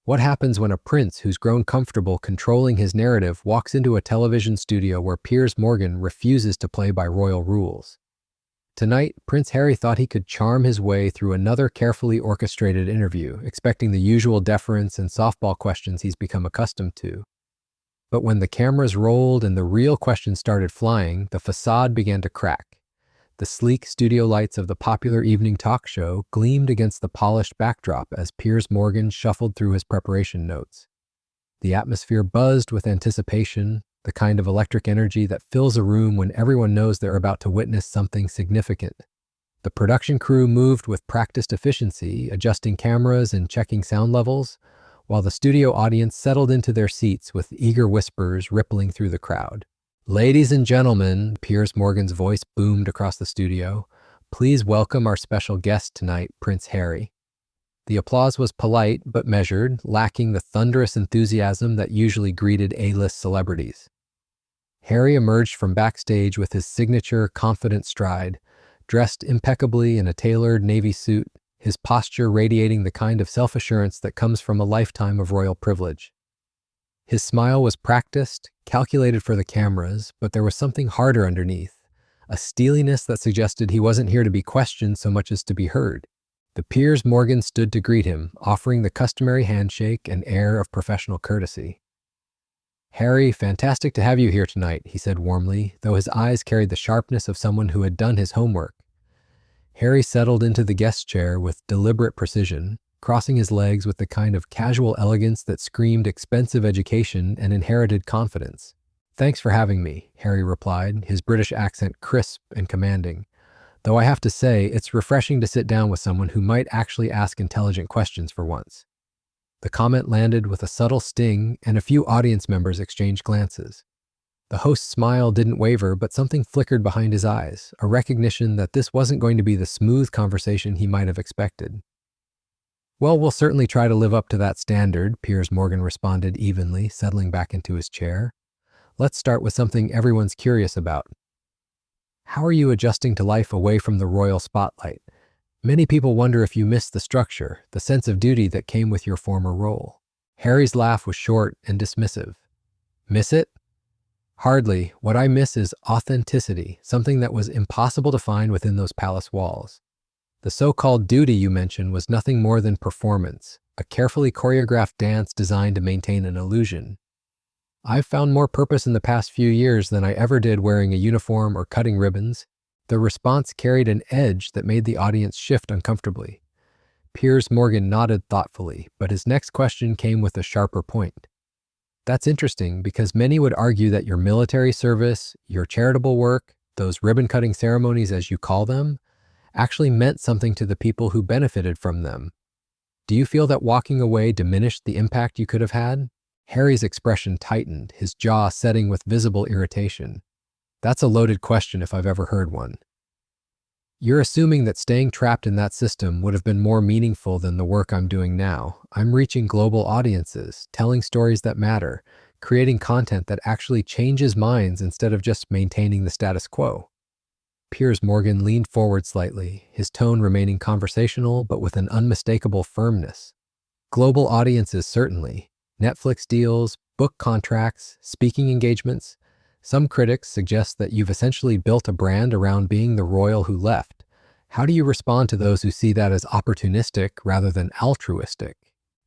What happens when a prince who's grown comfortable controlling his narrative walks into a television studio where Piers Morgan refuses to play by royal rules? Tonight, Prince Harry thought he could charm his way through another carefully orchestrated interview, expecting the usual deference and softball questions he's become accustomed to. But when the cameras rolled and the real questions started flying, the facade began to crack. The sleek studio lights of the popular evening talk show gleamed against the polished backdrop as Piers Morgan shuffled through his preparation notes. The atmosphere buzzed with anticipation, the kind of electric energy that fills a room when everyone knows they're about to witness something significant. The production crew moved with practiced efficiency, adjusting cameras and checking sound levels, while the studio audience settled into their seats with eager whispers rippling through the crowd. "Ladies and gentlemen," Piers Morgan's voice boomed across the studio, "please welcome our special guest tonight, Prince Harry." The applause was polite but measured, lacking the thunderous enthusiasm that usually greeted A-list celebrities. Harry emerged from backstage with his signature confident stride, dressed impeccably in a tailored navy suit, his posture radiating the kind of self-assurance that comes from a lifetime of royal privilege. His smile was practiced, calculated for the cameras, but there was something harder underneath, a steeliness that suggested he wasn't here to be questioned so much as to be heard. The Piers Morgan stood to greet him, offering the customary handshake and air of professional courtesy. "Harry, fantastic to have you here tonight," he said warmly, though his eyes carried the sharpness of someone who had done his homework. Harry settled into the guest chair with deliberate precision, crossing his legs with the kind of casual elegance that screamed expensive education and inherited confidence. "Thanks for having me," Harry replied, his British accent crisp and commanding. "Though I have to say, it's refreshing to sit down with someone who might actually ask intelligent questions for once." The comment landed with a subtle sting, and a few audience members exchanged glances. The host's smile didn't waver, but something flickered behind his eyes, a recognition that this wasn't going to be the smooth conversation he might have expected. "Well, we'll certainly try to live up to that standard," Piers Morgan responded evenly, settling back into his chair. "Let's start with something everyone's curious about. How are you adjusting to life away from the royal spotlight? Many people wonder if you miss the structure, the sense of duty that came with your former role." Harry's laugh was short and dismissive. "Miss it? Hardly. What I miss is authenticity, something that was impossible to find within those palace walls. The so-called duty you mentioned was nothing more than performance, a carefully choreographed dance designed to maintain an illusion. I've found more purpose in the past few years than I ever did wearing a uniform or cutting ribbons." The response carried an edge that made the audience shift uncomfortably. Piers Morgan nodded thoughtfully, but his next question came with a sharper point. "That's interesting because many would argue that your military service, your charitable work, those ribbon-cutting ceremonies as you call them, actually meant something to the people who benefited from them. Do you feel that walking away diminished the impact you could have had?" Harry's expression tightened, his jaw setting with visible irritation. "That's a loaded question if I've ever heard one. You're assuming that staying trapped in that system would have been more meaningful than the work I'm doing now. I'm reaching global audiences, telling stories that matter, creating content that actually changes minds instead of just maintaining the status quo." Piers Morgan leaned forward slightly, his tone remaining conversational but with an unmistakable firmness. "Global audiences, certainly. Netflix deals, book contracts, speaking engagements. Some critics suggest that you've essentially built a brand around being the royal who left. How do you respond to those who see that as opportunistic rather than altruistic?"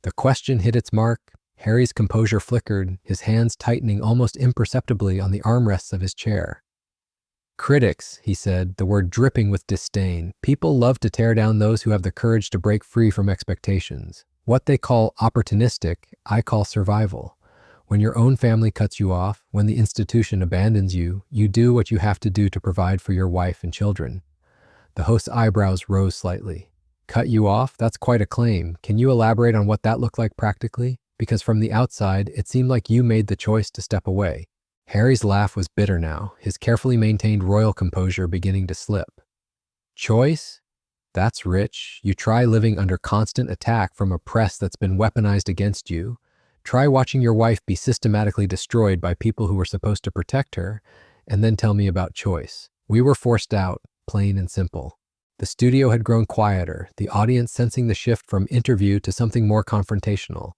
The question hit its mark. Harry's composure flickered, his hands tightening almost imperceptibly on the armrests of his chair. "Critics," he said, the word dripping with disdain. "People love to tear down those who have the courage to break free from expectations. What they call opportunistic, I call survival. When your own family cuts you off, when the institution abandons you, you do what you have to do to provide for your wife and children." The host's eyebrows rose slightly. "Cut you off? That's quite a claim. Can you elaborate on what that looked like practically? Because from the outside, it seemed like you made the choice to step away." Harry's laugh was bitter now, his carefully maintained royal composure beginning to slip. "Choice? That's rich. You try living under constant attack from a press that's been weaponized against you. Try watching your wife be systematically destroyed by people who were supposed to protect her, and then tell me about choice. We were forced out, plain and simple." The studio had grown quieter, the audience sensing the shift from interview to something more confrontational.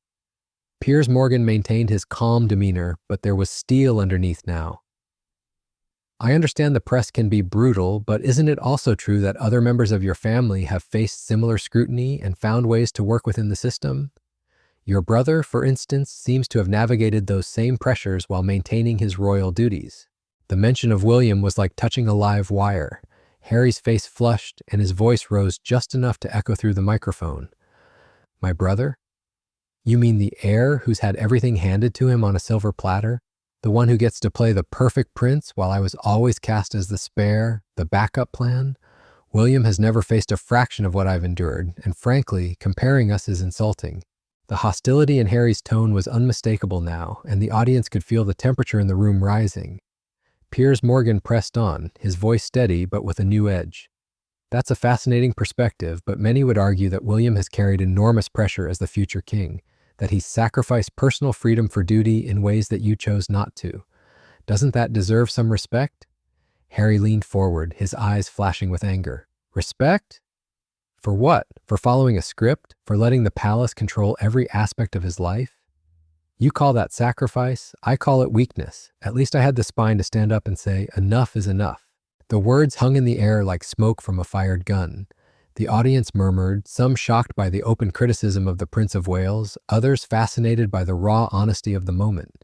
Piers Morgan maintained his calm demeanor, but there was steel underneath now. I understand the press can be brutal, but isn't it also true that other members of your family have faced similar scrutiny and found ways to work within the system? Your brother, for instance, seems to have navigated those same pressures while maintaining his royal duties. The mention of William was like touching a live wire. Harry's face flushed, and his voice rose just enough to echo through the microphone. My brother? You mean the heir who's had everything handed to him on a silver platter? The one who gets to play the perfect prince while I was always cast as the spare, the backup plan? William has never faced a fraction of what I've endured, and frankly, comparing us is insulting. The hostility in Harry's tone was unmistakable now, and the audience could feel the temperature in the room rising. Piers Morgan pressed on, his voice steady but with a new edge. That's a fascinating perspective, but many would argue that William has carried enormous pressure as the future king, that he's sacrificed personal freedom for duty in ways that you chose not to. Doesn't that deserve some respect? Harry leaned forward, his eyes flashing with anger. Respect? For what? For following a script? For letting the palace control every aspect of his life? You call that sacrifice? I call it weakness. At least I had the spine to stand up and say, enough is enough. The words hung in the air like smoke from a fired gun. The audience murmured, some shocked by the open criticism of the Prince of Wales, others fascinated by the raw honesty of the moment.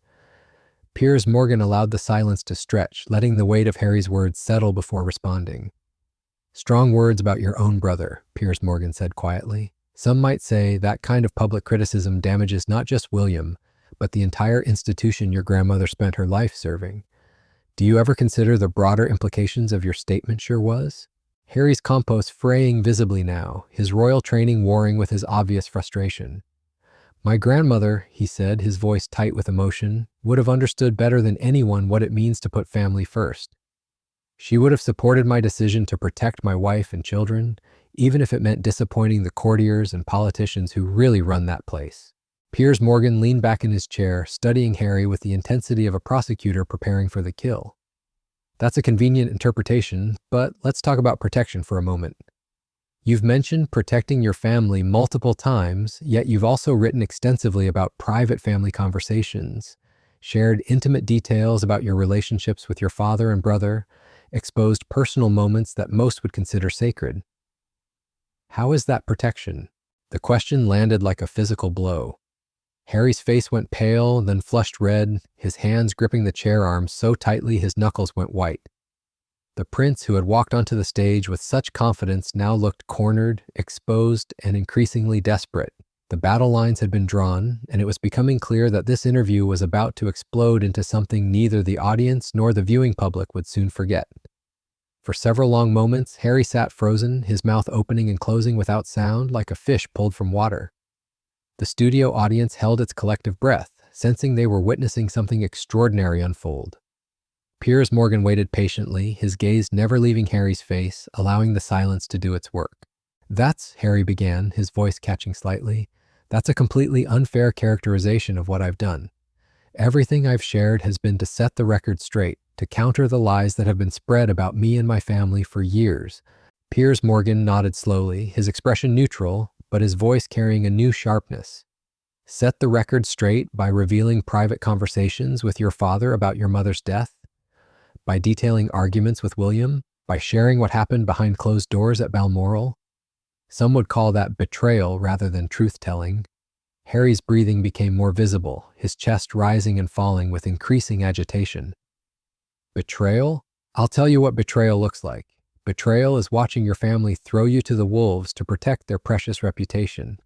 Piers Morgan allowed the silence to stretch, letting the weight of Harry's words settle before responding. Strong words about your own brother, Piers Morgan said quietly. Some might say that kind of public criticism damages not just William, but the entire institution your grandmother spent her life serving. Do you ever consider the broader implications of your statement sure was? Harry's compost fraying visibly now, his royal training warring with his obvious frustration. My grandmother, he said, his voice tight with emotion, would have understood better than anyone what it means to put family first. She would have supported my decision to protect my wife and children, even if it meant disappointing the courtiers and politicians who really run that place. Piers Morgan leaned back in his chair, studying Harry with the intensity of a prosecutor preparing for the kill. That's a convenient interpretation, but let's talk about protection for a moment. You've mentioned protecting your family multiple times, yet you've also written extensively about private family conversations, shared intimate details about your relationships with your father and brother, exposed personal moments that most would consider sacred. How is that protection? The question landed like a physical blow. Harry's face went pale, then flushed red, his hands gripping the chair arms so tightly his knuckles went white. The prince, who had walked onto the stage with such confidence, now looked cornered, exposed, and increasingly desperate. The battle lines had been drawn, and it was becoming clear that this interview was about to explode into something neither the audience nor the viewing public would soon forget. For several long moments, Harry sat frozen, his mouth opening and closing without sound, like a fish pulled from water. The studio audience held its collective breath, sensing they were witnessing something extraordinary unfold. Piers Morgan waited patiently, his gaze never leaving Harry's face, allowing the silence to do its work. That's, Harry began, his voice catching slightly, that's a completely unfair characterization of what I've done. Everything I've shared has been to set the record straight, to counter the lies that have been spread about me and my family for years. Piers Morgan nodded slowly, his expression neutral, but his voice carrying a new sharpness. Set the record straight by revealing private conversations with your father about your mother's death? By detailing arguments with William? By sharing what happened behind closed doors at Balmoral? Some would call that betrayal rather than truth-telling. Harry's breathing became more visible, his chest rising and falling with increasing agitation. Betrayal? I'll tell you what betrayal looks like. Betrayal is watching your family throw you to the wolves to protect their precious reputation.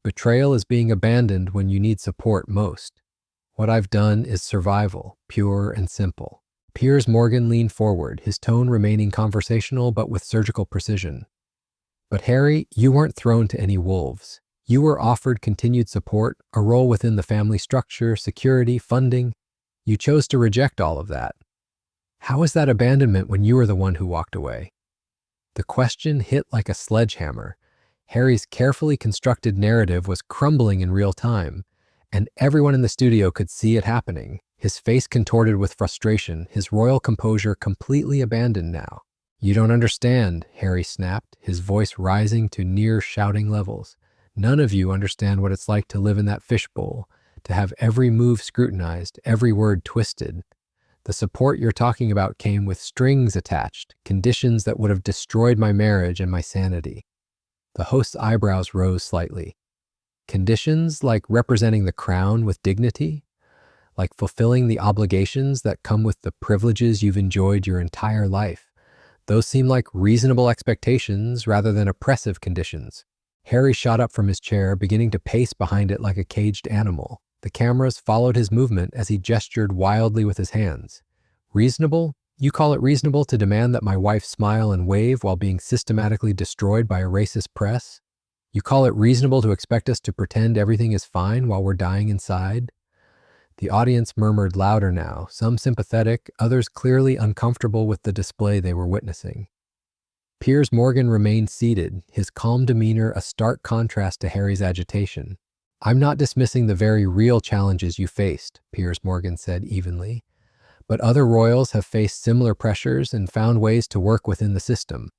Betrayal is being abandoned when you need support most. What I've done is survival, pure and simple. Piers Morgan leaned forward, his tone remaining conversational but with surgical precision. But Harry, you weren't thrown to any wolves. You were offered continued support, a role within the family structure, security, funding. You chose to reject all of that. How is that abandonment when you were the one who walked away? The question hit like a sledgehammer. Harry's carefully constructed narrative was crumbling in real time, and everyone in the studio could see it happening. His face contorted with frustration, his royal composure completely abandoned now. You don't understand, Harry snapped, his voice rising to near shouting levels. None of you understand what it's like to live in that fishbowl. to have every move scrutinized, every word twisted. The support you're talking about came with strings attached, conditions that would have destroyed my marriage and my sanity. The host's eyebrows rose slightly. Conditions like representing the crown with dignity? Like fulfilling the obligations that come with the privileges you've enjoyed your entire life. Those seem like reasonable expectations rather than oppressive conditions. Harry shot up from his chair, beginning to pace behind it like a caged animal. The cameras followed his movement as he gestured wildly with his hands. Reasonable? You call it reasonable to demand that my wife smile and wave while being systematically destroyed by a racist press? You call it reasonable to expect us to pretend everything is fine while we're dying inside? The audience murmured louder now, some sympathetic, others clearly uncomfortable with the display they were witnessing. Piers Morgan remained seated, his calm demeanor a stark contrast to Harry's agitation. "I'm not dismissing the very real challenges you faced," Piers Morgan said evenly. "But other royals have faced similar pressures and found ways to work within the system.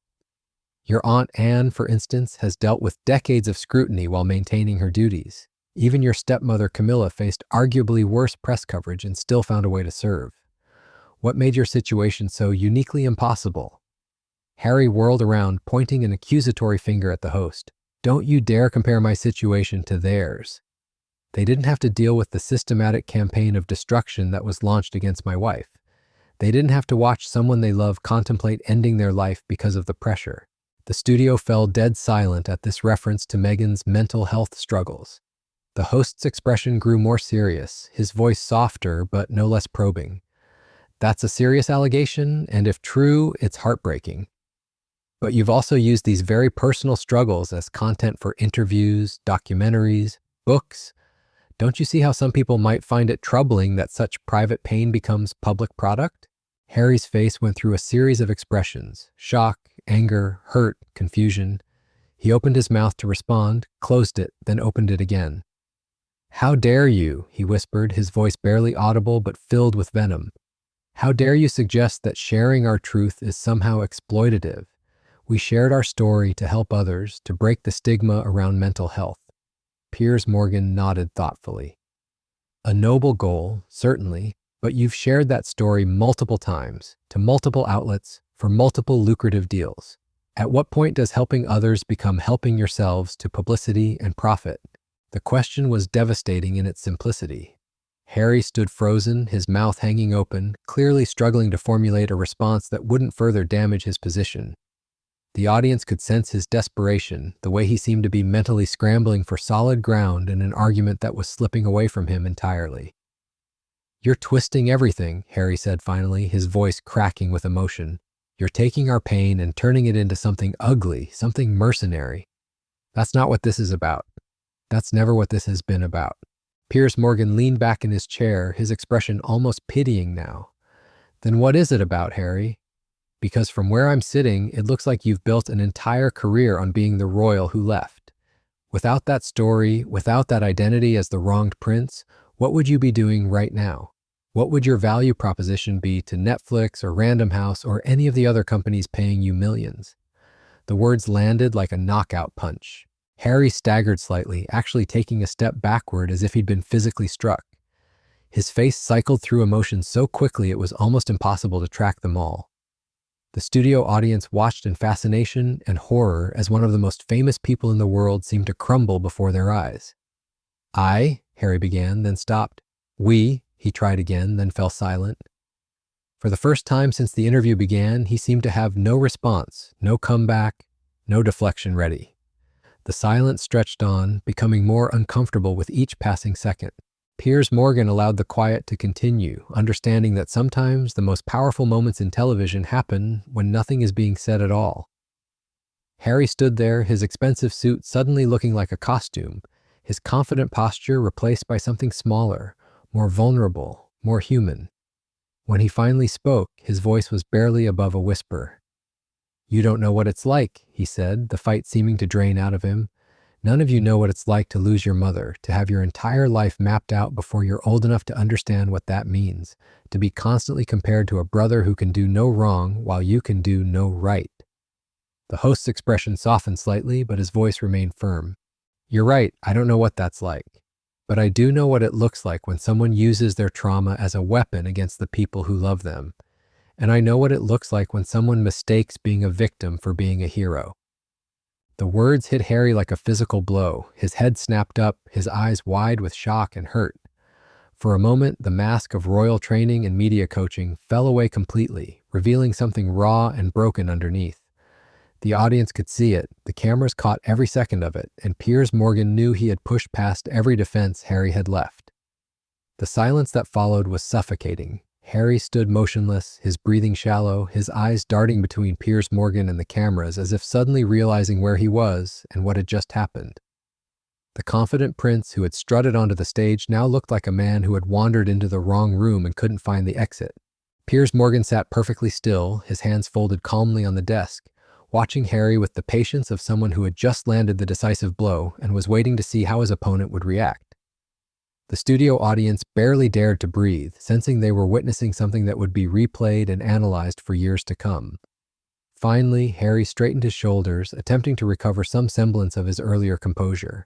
Your Aunt Anne, for instance, has dealt with decades of scrutiny while maintaining her duties. Even your stepmother Camilla faced arguably worse press coverage and still found a way to serve. What made your situation so uniquely impossible?" Harry whirled around, pointing an accusatory finger at the host. "Don't you dare compare my situation to theirs. They didn't have to deal with the systematic campaign of destruction that was launched against my wife. They didn't have to watch someone they love contemplate ending their life because of the pressure." The studio fell dead silent at this reference to Meghan's mental health struggles. The host's expression grew more serious, his voice softer but no less probing. "That's a serious allegation, and if true, it's heartbreaking. But you've also used these very personal struggles as content for interviews, documentaries, books. Don't you see how some people might find it troubling that such private pain becomes public product?" Harry's face went through a series of expressions: shock, anger, hurt, confusion. He opened his mouth to respond, closed it, then opened it again. "How dare you," he whispered, his voice barely audible but filled with venom. "How dare you suggest that sharing our truth is somehow exploitative? We shared our story to help others, to break the stigma around mental health." Piers Morgan nodded thoughtfully. "A noble goal, certainly, but you've shared that story multiple times, to multiple outlets, for multiple lucrative deals. At what point does helping others become helping yourselves to publicity and profit?" The question was devastating in its simplicity. Harry stood frozen, his mouth hanging open, clearly struggling to formulate a response that wouldn't further damage his position. The audience could sense his desperation, the way he seemed to be mentally scrambling for solid ground in an argument that was slipping away from him entirely. "You're twisting everything," Harry said finally, his voice cracking with emotion. "You're taking our pain and turning it into something ugly, something mercenary. That's not what this is about. That's never what this has been about." Piers Morgan leaned back in his chair, his expression almost pitying now. "Then what is it about, Harry? Because from where I'm sitting, it looks like you've built an entire career on being the royal who left. Without that story, without that identity as the wronged prince, what would you be doing right now? What would your value proposition be to Netflix or Random House or any of the other companies paying you millions?" The words landed like a knockout punch. Harry staggered slightly, actually taking a step backward as if he'd been physically struck. His face cycled through emotions so quickly it was almost impossible to track them all. The studio audience watched in fascination and horror as one of the most famous people in the world seemed to crumble before their eyes. Harry began, then stopped. "We," he tried again, then fell silent. For the first time since the interview began, he seemed to have no response, no comeback, no deflection ready. The silence stretched on, becoming more uncomfortable with each passing second. Piers Morgan allowed the quiet to continue, understanding that sometimes the most powerful moments in television happen when nothing is being said at all. Harry stood there, his expensive suit suddenly looking like a costume, his confident posture replaced by something smaller, more vulnerable, more human. When he finally spoke, his voice was barely above a whisper. "You don't know what it's like," he said, the fight seeming to drain out of him. "None of you know what it's like to lose your mother, to have your entire life mapped out before you're old enough to understand what that means, to be constantly compared to a brother who can do no wrong while you can do no right." The host's expression softened slightly, but his voice remained firm. "You're right, I don't know what that's like. but I do know what it looks like when someone uses their trauma as a weapon against the people who love them. And I know what it looks like when someone mistakes being a victim for being a hero." The words hit Harry like a physical blow. His head snapped up, his eyes wide with shock and hurt. For a moment, the mask of royal training and media coaching fell away completely, revealing something raw and broken underneath. The audience could see it, the cameras caught every second of it, and Piers Morgan knew he had pushed past every defense Harry had left. The silence that followed was suffocating. Harry stood motionless, his breathing shallow, his eyes darting between Piers Morgan and the cameras as if suddenly realizing where he was and what had just happened. The confident prince who had strutted onto the stage now looked like a man who had wandered into the wrong room and couldn't find the exit. Piers Morgan sat perfectly still, his hands folded calmly on the desk, watching Harry with the patience of someone who had just landed the decisive blow and was waiting to see how his opponent would react. The studio audience barely dared to breathe, sensing they were witnessing something that would be replayed and analyzed for years to come. Finally, Harry straightened his shoulders, attempting to recover some semblance of his earlier composure.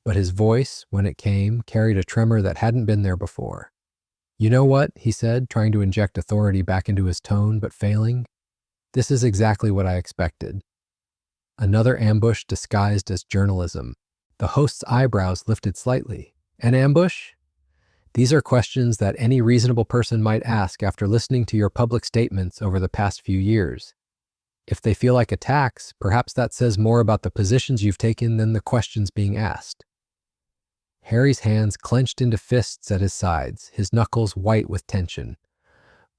But his voice, when it came, carried a tremor that hadn't been there before. "You know what?" he said, trying to inject authority back into his tone, but failing. "This is exactly what I expected." Another ambush disguised as journalism. The host's eyebrows lifted slightly. "An ambush?" "These are questions that any reasonable person might ask after listening to your public statements over the past few years. If they feel like attacks, perhaps that says more about the positions you've taken than the questions being asked." Harry's hands clenched into fists at his sides, his knuckles white with tension.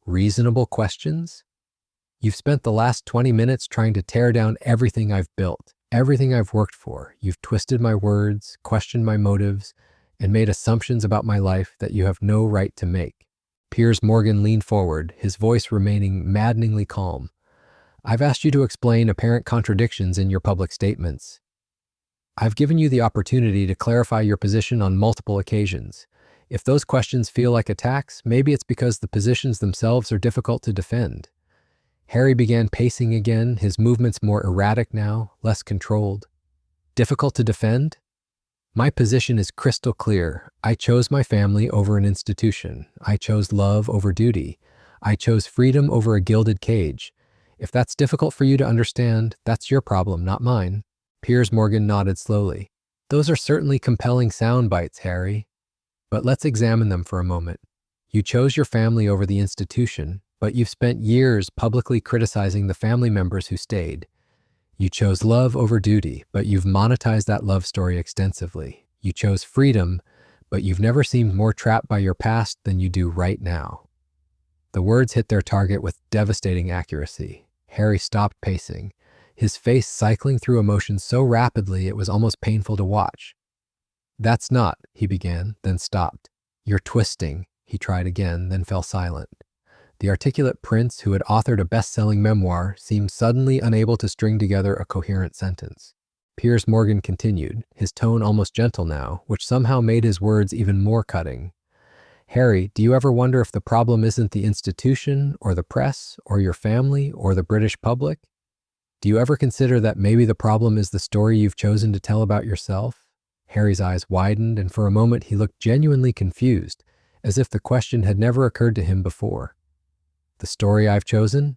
"Reasonable questions? You've spent the last 20 minutes trying to tear down everything I've built, everything I've worked for. You've twisted my words, questioned my motives, and made assumptions about my life that you have no right to make." Piers Morgan leaned forward, his voice remaining maddeningly calm. "I've asked you to explain apparent contradictions in your public statements. I've given you the opportunity to clarify your position on multiple occasions. If those questions feel like attacks, maybe it's because the positions themselves are difficult to defend." Harry began pacing again, his movements more erratic now, less controlled. "Difficult to defend? My position is crystal clear. I chose my family over an institution. I chose love over duty. I chose freedom over a gilded cage. If that's difficult for you to understand, that's your problem, not mine." Piers Morgan nodded slowly. "Those are certainly compelling sound bites, Harry. But let's examine them for a moment. You chose your family over the institution, but you've spent years publicly criticizing the family members who stayed. You chose love over duty, but you've monetized that love story extensively. You chose freedom, but you've never seemed more trapped by your past than you do right now." The words hit their target with devastating accuracy. Harry stopped pacing, his face cycling through emotions so rapidly it was almost painful to watch. "That's not," he began, then stopped. "You're twisting," he tried again, then fell silent. The articulate prince who had authored a best-selling memoir seemed suddenly unable to string together a coherent sentence. Piers Morgan continued, his tone almost gentle now, which somehow made his words even more cutting. "Harry, do you ever wonder if the problem isn't the institution, or the press, or your family, or the British public? Do you ever consider that maybe the problem is the story you've chosen to tell about yourself?" Harry's eyes widened, and for a moment he looked genuinely confused, as if the question had never occurred to him before. "The story I've chosen?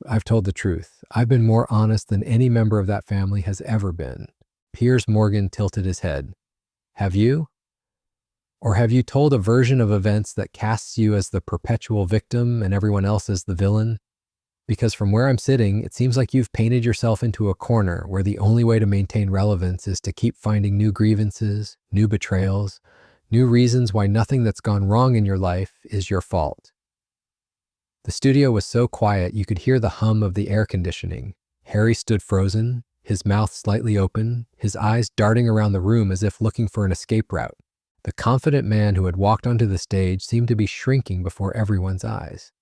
I've told the truth. I've been more honest than any member of that family has ever been." Piers Morgan tilted his head. "Have you? Or have you told a version of events that casts you as the perpetual victim and everyone else as the villain? Because from where I'm sitting, it seems like you've painted yourself into a corner where the only way to maintain relevance is to keep finding new grievances, new betrayals, new reasons why nothing that's gone wrong in your life is your fault." The studio was so quiet you could hear the hum of the air conditioning. Harry stood frozen, his mouth slightly open, his eyes darting around the room as if looking for an escape route. The confident man who had walked onto the stage seemed to be shrinking before everyone's eyes.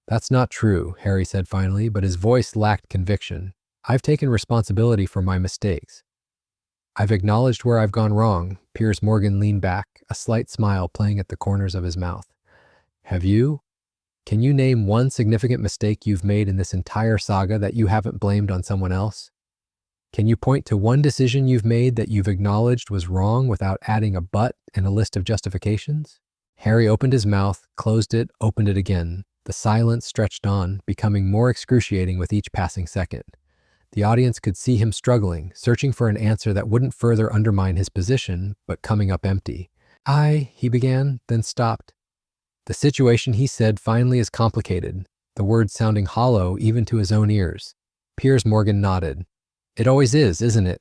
"That's not true," Harry said finally, but his voice lacked conviction. "I've taken responsibility for my mistakes. I've acknowledged where I've gone wrong." Piers Morgan leaned back, a slight smile playing at the corners of his mouth. "Have you? Can you name one significant mistake you've made in this entire saga that you haven't blamed on someone else?" Can you point to one decision you've made that you've acknowledged was wrong without adding a but and a list of justifications? Harry opened his mouth, closed it, opened it again. The silence stretched on, becoming more excruciating with each passing second. The audience could see him struggling, searching for an answer that wouldn't further undermine his position, but coming up empty. He began, then stopped. The situation, he said, finally is complicated, the words sounding hollow even to his own ears. Piers Morgan nodded. It always is, isn't it?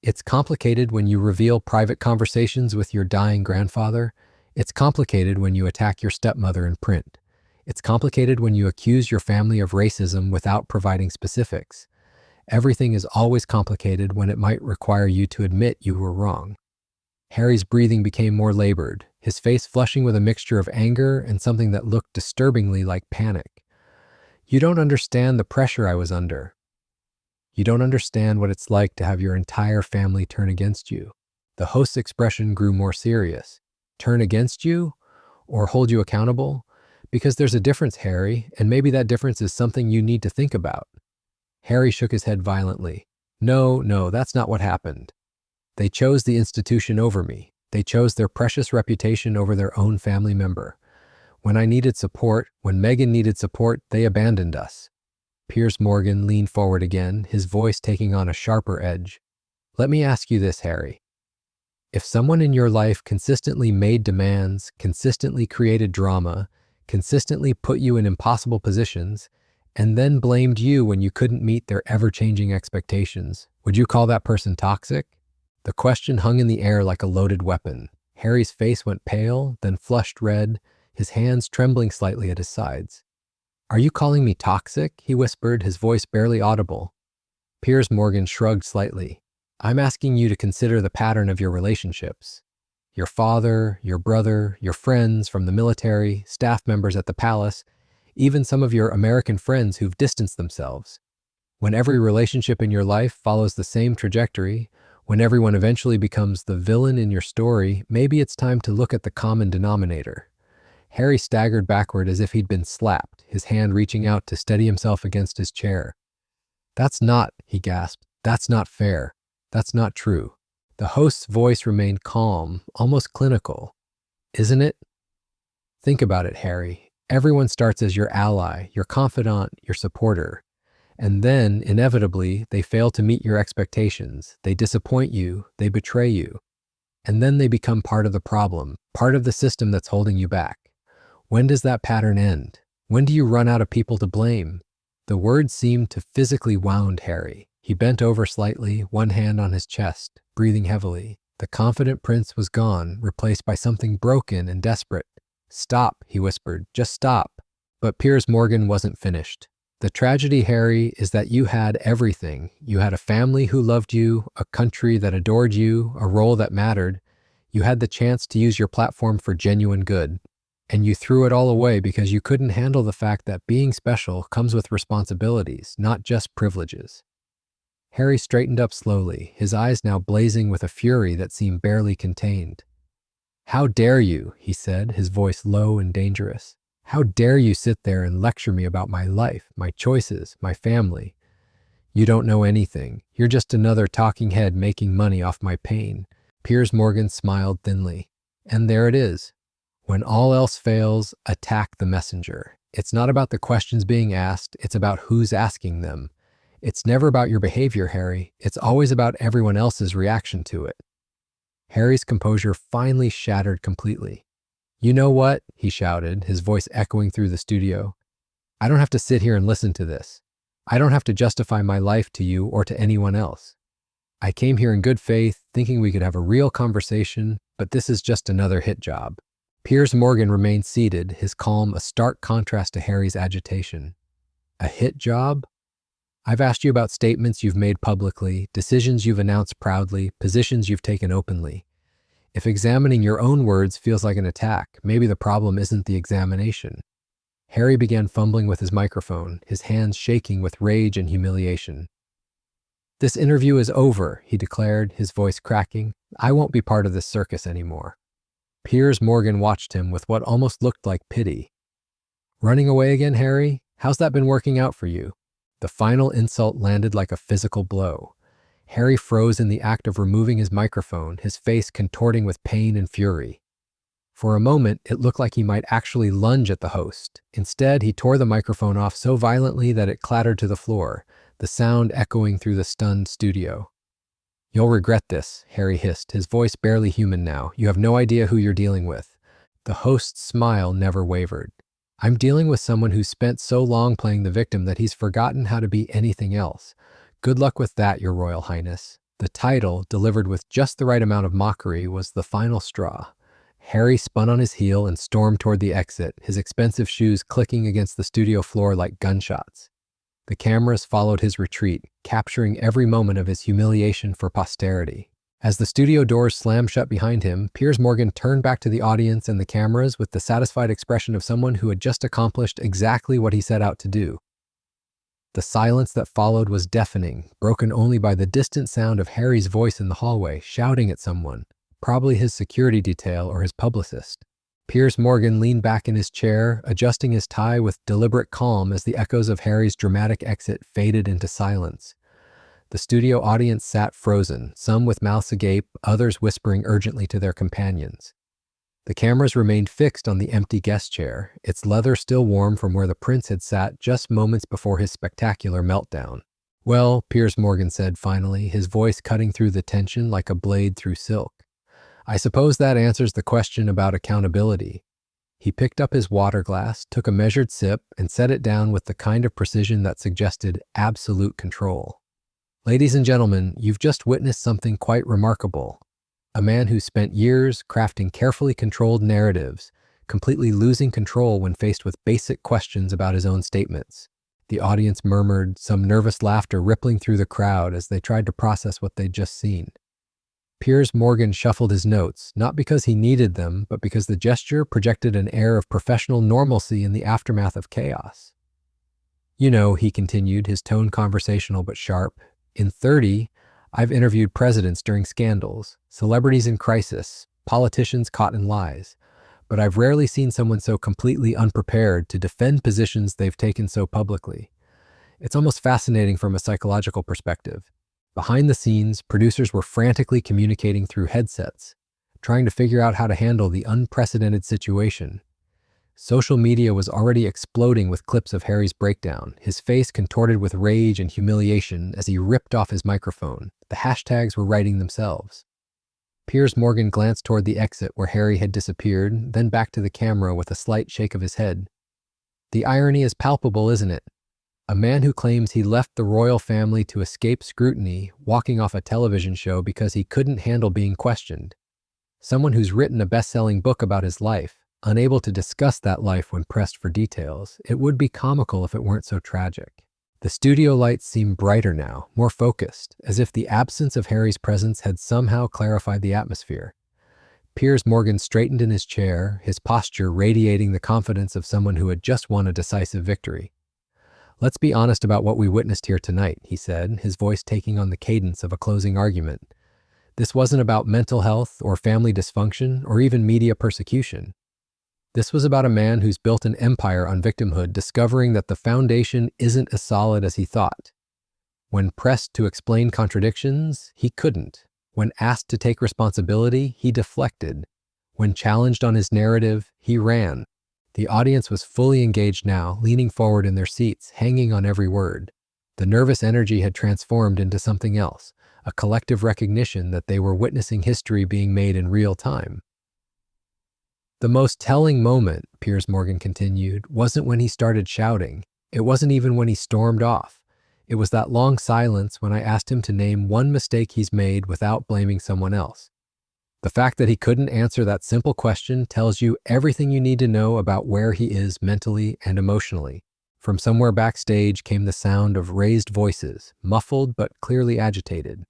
It's complicated when you reveal private conversations with your dying grandfather. It's complicated when you attack your stepmother in print. It's complicated when you accuse your family of racism without providing specifics. Everything is always complicated when it might require you to admit you were wrong. Harry's breathing became more labored, his face flushing with a mixture of anger and something that looked disturbingly like panic. You don't understand the pressure I was under. You don't understand what it's like to have your entire family turn against you. The host's expression grew more serious. Turn against you? Or hold you accountable? Because there's a difference, Harry, and maybe that difference is something you need to think about. Harry shook his head violently. No, that's not what happened. They chose the institution over me. They chose their precious reputation over their own family member. When I needed support, when Megan needed support, they abandoned us. Piers Morgan leaned forward again, his voice taking on a sharper edge. Let me ask you this, Harry. If someone in your life consistently made demands, consistently created drama, consistently put you in impossible positions, and then blamed you when you couldn't meet their ever-changing expectations, would you call that person toxic? The question hung in the air like a loaded weapon. Harry's face went pale, then flushed red, his hands trembling slightly at his sides. Are you calling me toxic? He whispered, his voice barely audible. Piers Morgan shrugged slightly. I'm asking you to consider the pattern of your relationships. Your father, your brother, your friends from the military, staff members at the palace, even some of your American friends who've distanced themselves. When every relationship in your life follows the same trajectory, when everyone eventually becomes the villain in your story, maybe it's time to look at the common denominator. Harry staggered backward as if he'd been slapped, his hand reaching out to steady himself against his chair. That's not, he gasped, that's not fair. That's not true. The host's voice remained calm, almost clinical. Isn't it? Think about it, Harry. Everyone starts as your ally, your confidant, your supporter. And then, inevitably, they fail to meet your expectations. They disappoint you, they betray you. And then they become part of the problem, part of the system that's holding you back. When does that pattern end? When do you run out of people to blame? The words seemed to physically wound Harry. He bent over slightly, one hand on his chest, breathing heavily. The confident prince was gone, replaced by something broken and desperate. Stop, he whispered, just stop. But Piers Morgan wasn't finished. The tragedy, Harry, is that you had everything. You had a family who loved you, a country that adored you, a role that mattered. You had the chance to use your platform for genuine good. And you threw it all away because you couldn't handle the fact that being special comes with responsibilities, not just privileges. Harry straightened up slowly, his eyes now blazing with a fury that seemed barely contained. How dare you, he said, his voice low and dangerous. How dare you sit there and lecture me about my life, my choices, my family? You don't know anything. You're just another talking head making money off my pain. Piers Morgan smiled thinly. And there it is. When all else fails, attack the messenger. It's not about the questions being asked, it's about who's asking them. It's never about your behavior, Harry. It's always about everyone else's reaction to it. Harry's composure finally shattered completely. You know what? He shouted, his voice echoing through the studio. I don't have to sit here and listen to this. I don't have to justify my life to you or to anyone else. I came here in good faith, thinking we could have a real conversation, but this is just another hit job. Piers Morgan remained seated, his calm a stark contrast to Harry's agitation. A hit job? I've asked you about statements you've made publicly, decisions you've announced proudly, positions you've taken openly. If examining your own words feels like an attack, maybe the problem isn't the examination. Harry began fumbling with his microphone, his hands shaking with rage and humiliation. This interview is over, he declared, his voice cracking. I won't be part of this circus anymore. Piers Morgan watched him with what almost looked like pity. Running away again, Harry? How's that been working out for you? The final insult landed like a physical blow. Harry froze in the act of removing his microphone, his face contorting with pain and fury. For a moment, it looked like he might actually lunge at the host. Instead, he tore the microphone off so violently that it clattered to the floor, the sound echoing through the stunned studio. "You'll regret this," Harry hissed, his voice barely human now. "You have no idea who you're dealing with." The host's smile never wavered. "I'm dealing with someone who's spent so long playing the victim that he's forgotten how to be anything else. Good luck with that, Your Royal Highness." The title, delivered with just the right amount of mockery, was the final straw. Harry spun on his heel and stormed toward the exit, his expensive shoes clicking against the studio floor like gunshots. The cameras followed his retreat, capturing every moment of his humiliation for posterity. As the studio doors slammed shut behind him, Piers Morgan turned back to the audience and the cameras with the satisfied expression of someone who had just accomplished exactly what he set out to do. The silence that followed was deafening, broken only by the distant sound of Harry's voice in the hallway, shouting at someone, probably his security detail or his publicist. Piers Morgan leaned back in his chair, adjusting his tie with deliberate calm as the echoes of Harry's dramatic exit faded into silence. The studio audience sat frozen, some with mouths agape, others whispering urgently to their companions. The cameras remained fixed on the empty guest chair, its leather still warm from where the prince had sat just moments before his spectacular meltdown. "Well," Piers Morgan said finally, his voice cutting through the tension like a blade through silk, "I suppose that answers the question about accountability." He picked up his water glass, took a measured sip, and set it down with the kind of precision that suggested absolute control. "Ladies and gentlemen, you've just witnessed something quite remarkable. A man who spent years crafting carefully controlled narratives, completely losing control when faced with basic questions about his own statements." The audience murmured, some nervous laughter rippling through the crowd as they tried to process what they'd just seen. Piers Morgan shuffled his notes, not because he needed them, but because the gesture projected an air of professional normalcy in the aftermath of chaos. "You know," he continued, his tone conversational but sharp, "in 30, I've interviewed presidents during scandals, celebrities in crisis, politicians caught in lies, but I've rarely seen someone so completely unprepared to defend positions they've taken so publicly. It's almost fascinating from a psychological perspective. Behind the scenes, producers were frantically communicating through headsets, trying to figure out how to handle the unprecedented situation. Social media was already exploding with clips of Harry's breakdown, his face contorted with rage and humiliation as he ripped off his microphone. The hashtags were writing themselves. Piers Morgan glanced toward the exit where Harry had disappeared, then back to the camera with a slight shake of his head. "The irony is palpable, isn't it? A man who claims he left the royal family to escape scrutiny, walking off a television show because he couldn't handle being questioned. Someone who's written a best-selling book about his life, unable to discuss that life when pressed for details. It would be comical if it weren't so tragic." The studio lights seemed brighter now, more focused, as if the absence of Harry's presence had somehow clarified the atmosphere. Piers Morgan straightened in his chair, his posture radiating the confidence of someone who had just won a decisive victory. "Let's be honest about what we witnessed here tonight," he said, his voice taking on the cadence of a closing argument. "This wasn't about mental health or family dysfunction or even media persecution. This was about a man who's built an empire on victimhood, discovering that the foundation isn't as solid as he thought. When pressed to explain contradictions, he couldn't. When asked to take responsibility, he deflected. When challenged on his narrative, he ran." The audience was fully engaged now, leaning forward in their seats, hanging on every word. The nervous energy had transformed into something else, a collective recognition that they were witnessing history being made in real time. "The most telling moment," Piers Morgan continued, "wasn't when he started shouting. It wasn't even when he stormed off. It was that long silence when I asked him to name one mistake he's made without blaming someone else. The fact that he couldn't answer that simple question tells you everything you need to know about where he is mentally and emotionally." From somewhere backstage came the sound of raised voices, muffled but clearly agitated.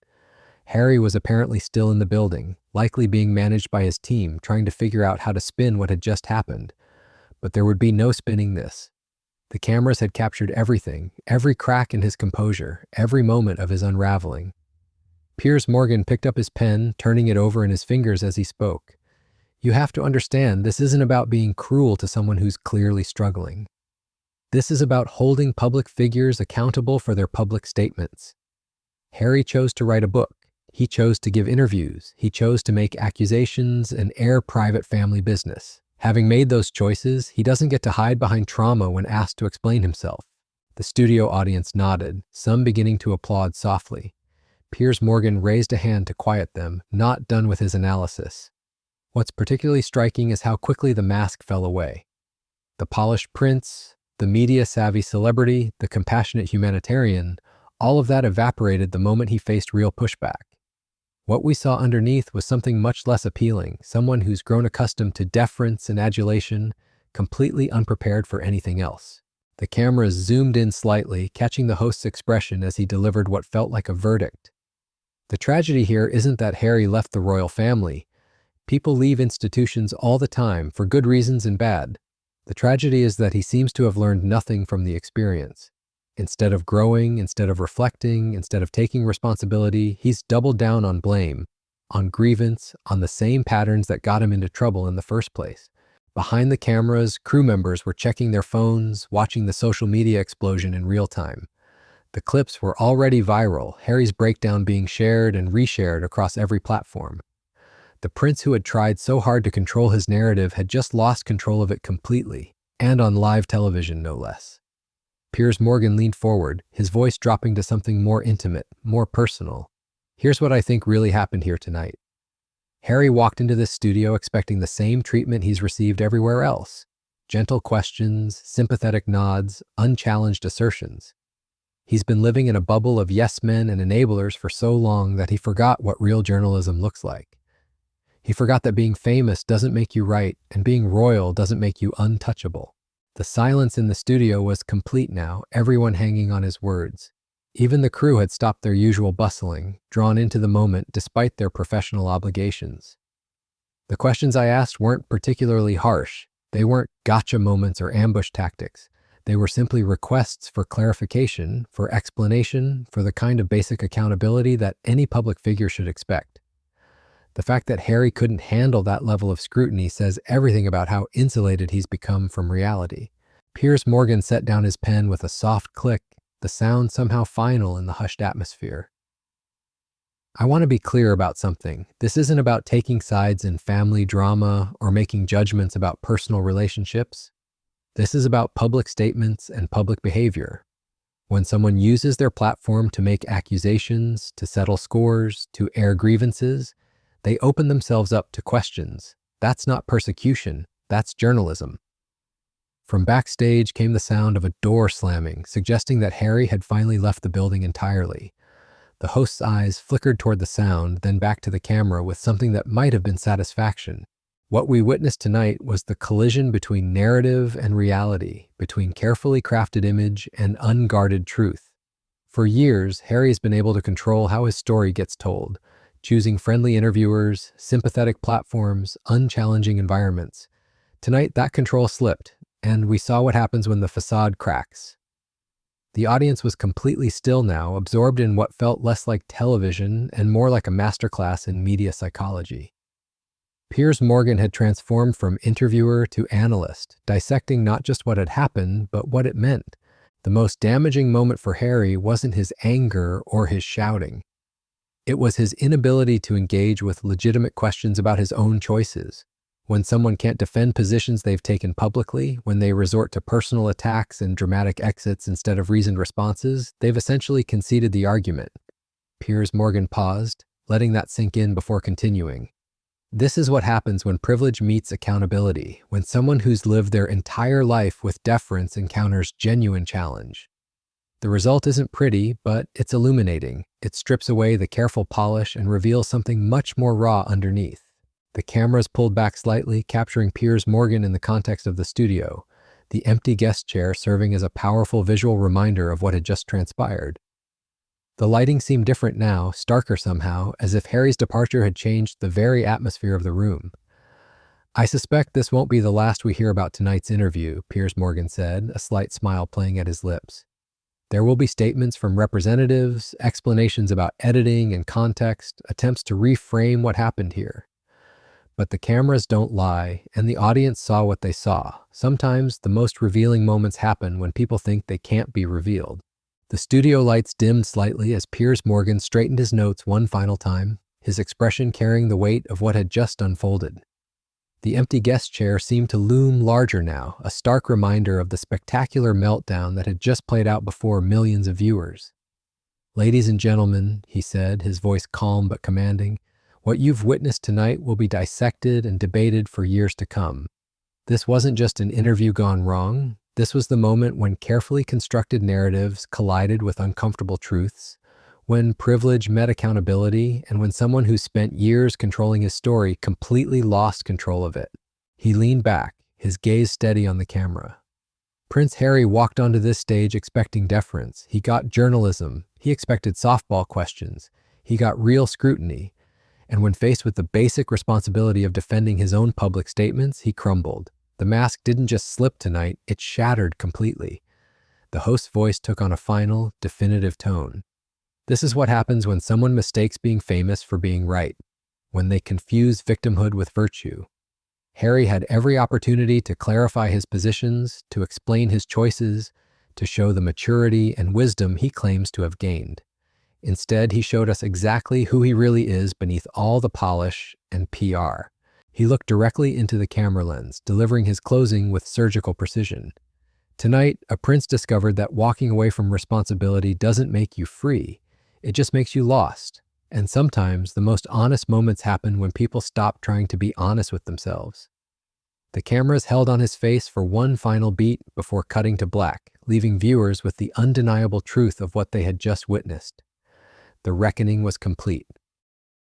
Harry was apparently still in the building, likely being managed by his team, trying to figure out how to spin what had just happened. But there would be no spinning this. The cameras had captured everything, every crack in his composure, every moment of his unraveling. Piers Morgan picked up his pen, turning it over in his fingers as he spoke. "You have to understand, this isn't about being cruel to someone who's clearly struggling. This is about holding public figures accountable for their public statements. Harry chose to write a book. He chose to give interviews. He chose to make accusations and air private family business. Having made those choices, he doesn't get to hide behind trauma when asked to explain himself. The studio audience nodded, some beginning to applaud softly. Piers Morgan raised a hand to quiet them, not done with his analysis. What's particularly striking is how quickly the mask fell away. The polished prince, the media-savvy celebrity, the compassionate humanitarian, all of that evaporated the moment he faced real pushback. What we saw underneath was something much less appealing, someone who's grown accustomed to deference and adulation, completely unprepared for anything else. The cameras zoomed in slightly, catching the host's expression as he delivered what felt like a verdict. The tragedy here isn't that Harry left the royal family. People leave institutions all the time, for good reasons and bad. The tragedy is that he seems to have learned nothing from the experience. Instead of growing, instead of reflecting, instead of taking responsibility, he's doubled down on blame, on grievance, on the same patterns that got him into trouble in the first place. Behind the cameras, crew members were checking their phones, watching the social media explosion in real time. The clips were already viral, Harry's breakdown being shared and reshared across every platform. The prince who had tried so hard to control his narrative had just lost control of it completely, and on live television no less. Piers Morgan leaned forward, his voice dropping to something more intimate, more personal. Here's what I think really happened here tonight. Harry walked into this studio expecting the same treatment he's received everywhere else. Gentle questions, sympathetic nods, unchallenged assertions. He's been living in a bubble of yes men and enablers for so long that he forgot what real journalism looks like. He forgot that being famous doesn't make you right, and being royal doesn't make you untouchable. The silence in the studio was complete now, everyone hanging on his words. Even the crew had stopped their usual bustling, drawn into the moment despite their professional obligations. The questions I asked weren't particularly harsh. They weren't gotcha moments or ambush tactics. They were simply requests for clarification, for explanation, for the kind of basic accountability that any public figure should expect. The fact that Harry couldn't handle that level of scrutiny says everything about how insulated he's become from reality. Piers Morgan set down his pen with a soft click, the sound somehow final in the hushed atmosphere. I want to be clear about something. This isn't about taking sides in family drama or making judgments about personal relationships. This is about public statements and public behavior. When someone uses their platform to make accusations, to settle scores, to air grievances, they open themselves up to questions. That's not persecution, that's journalism. From backstage came the sound of a door slamming, suggesting that Harry had finally left the building entirely. The host's eyes flickered toward the sound, then back to the camera with something that might have been satisfaction. What we witnessed tonight was the collision between narrative and reality, between carefully crafted image and unguarded truth. For years, Harry has been able to control how his story gets told, choosing friendly interviewers, sympathetic platforms, unchallenging environments. Tonight, that control slipped, and we saw what happens when the facade cracks. The audience was completely still now, absorbed in what felt less like television and more like a masterclass in media psychology. Piers Morgan had transformed from interviewer to analyst, dissecting not just what had happened, but what it meant. The most damaging moment for Harry wasn't his anger or his shouting. It was his inability to engage with legitimate questions about his own choices. When someone can't defend positions they've taken publicly, when they resort to personal attacks and dramatic exits instead of reasoned responses, they've essentially conceded the argument. Piers Morgan paused, letting that sink in before continuing. This is what happens when privilege meets accountability, when someone who's lived their entire life with deference encounters genuine challenge. The result isn't pretty, but it's illuminating. It strips away the careful polish and reveals something much more raw underneath. The cameras pulled back slightly, capturing Piers Morgan in the context of the studio, the empty guest chair serving as a powerful visual reminder of what had just transpired. The lighting seemed different now, starker somehow, as if Harry's departure had changed the very atmosphere of the room. I suspect this won't be the last we hear about tonight's interview, Piers Morgan said, a slight smile playing at his lips. There will be statements from representatives, explanations about editing and context, attempts to reframe what happened here. But the cameras don't lie, and the audience saw what they saw. Sometimes the most revealing moments happen when people think they can't be revealed. The studio lights dimmed slightly as Piers Morgan straightened his notes one final time, his expression carrying the weight of what had just unfolded. The empty guest chair seemed to loom larger now, a stark reminder of the spectacular meltdown that had just played out before millions of viewers. "Ladies and gentlemen," he said, his voice calm but commanding, "what you've witnessed tonight will be dissected and debated for years to come. This wasn't just an interview gone wrong. This was the moment when carefully constructed narratives collided with uncomfortable truths, when privilege met accountability, and when someone who spent years controlling his story completely lost control of it." He leaned back, his gaze steady on the camera. Prince Harry walked onto this stage expecting deference. He got journalism. He expected softball questions. He got real scrutiny. And when faced with the basic responsibility of defending his own public statements, he crumbled. The mask didn't just slip tonight, it shattered completely. The host's voice took on a final, definitive tone. This is what happens when someone mistakes being famous for being right, when they confuse victimhood with virtue. Harry had every opportunity to clarify his positions, to explain his choices, to show the maturity and wisdom he claims to have gained. Instead, he showed us exactly who he really is beneath all the polish and PR. He looked directly into the camera lens, delivering his closing with surgical precision. Tonight, a prince discovered that walking away from responsibility doesn't make you free. It just makes you lost. And sometimes the most honest moments happen when people stop trying to be honest with themselves. The cameras held on his face for one final beat before cutting to black, leaving viewers with the undeniable truth of what they had just witnessed. The reckoning was complete.